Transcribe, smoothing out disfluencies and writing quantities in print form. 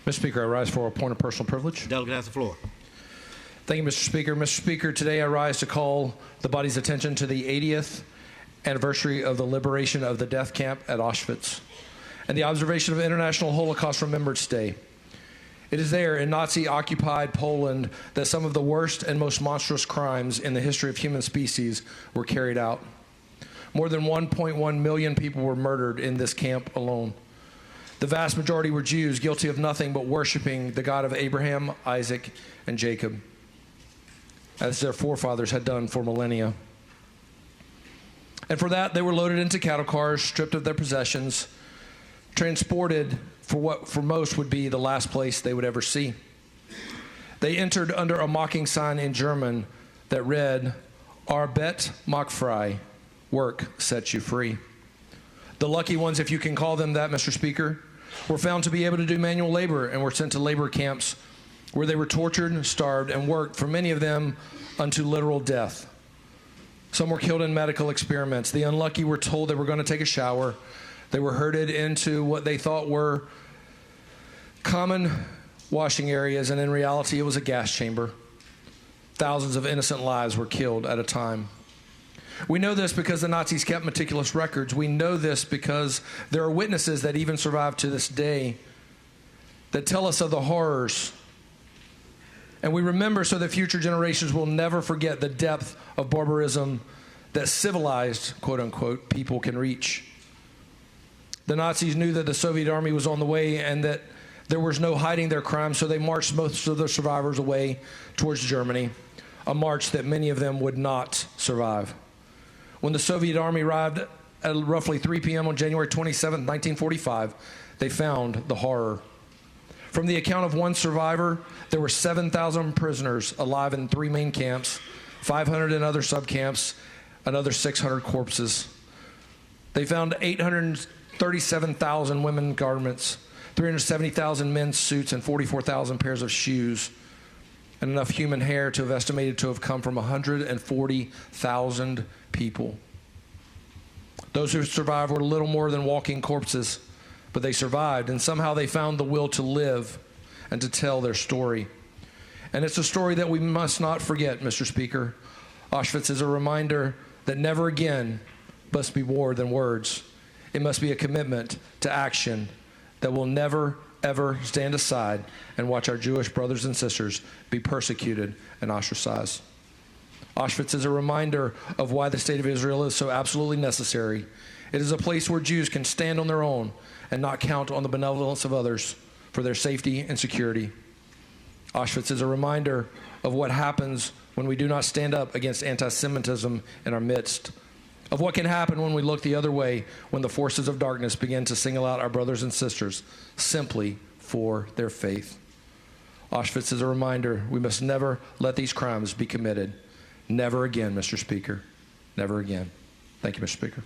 Mr. Speaker, I rise for a point of personal privilege. Delegate has the floor. Thank you, Mr. Speaker. Mr. Speaker, today I rise to call the body's attention to the 80th anniversary of the liberation of the death camp at Auschwitz and the observation of International Holocaust Remembrance Day. It is there in Nazi-occupied Poland that some of the worst and most monstrous crimes in the history of human species were carried out. More than 1.1 million people were murdered in this camp alone. The vast majority were Jews guilty of nothing but worshiping the God of Abraham, Isaac, and Jacob, as their forefathers had done for millennia. And for that, they were loaded into cattle cars, stripped of their possessions, transported for what for most would be the last place they would ever see. They entered under a mocking sign in German that read, Arbeit macht frei, work sets you free. The lucky ones, if you can call them that, Mr. Speaker, were found to be able to do manual labor and were sent to labor camps where they were tortured, starved, and worked, for many of them, unto literal death. Some were killed in medical experiments. The unlucky were told they were going to take a shower. They were herded into what they thought were common washing areas, and in reality, it was a gas chamber. Thousands of innocent lives were killed at a time. We know this because the Nazis kept meticulous records. We know this because there are witnesses that even survive to this day that tell us of the horrors. And we remember so that future generations will never forget the depth of barbarism that civilized, quote unquote, people can reach. The Nazis knew that the Soviet army was on the way and that there was no hiding their crimes, so they marched most of the survivors away towards Germany, a march that many of them would not survive. When the Soviet army arrived at roughly 3 p.m. on January 27, 1945, they found the horror. From the account of one survivor, there were 7,000 prisoners alive in 3 main camps, 500 in other subcamps, another 600 corpses. They found 837,000 women garments, 370,000 men's suits, and 44,000 pairs of shoes, and enough human hair to have estimated to have come from 140,000 people. Those who survived were little more than walking corpses, but they survived, and somehow they found the will to live and to tell their story. And it's a story that we must not forget, Mr. Speaker. Auschwitz is a reminder that never again must be more than words. It must be a commitment to action that will never, ever stand aside and watch our Jewish brothers and sisters be persecuted and ostracized. Auschwitz is a reminder of why the state of Israel is so absolutely necessary. It is a place where Jews can stand on their own and not count on the benevolence of others for their safety and security. Auschwitz is a reminder of what happens when we do not stand up against anti-Semitism in our midst, of what can happen when we look the other way when the forces of darkness begin to single out our brothers and sisters simply for their faith. Auschwitz is a reminder we must never let these crimes be committed. Never again, Mr. Speaker. Never again. Thank you, Mr. Speaker.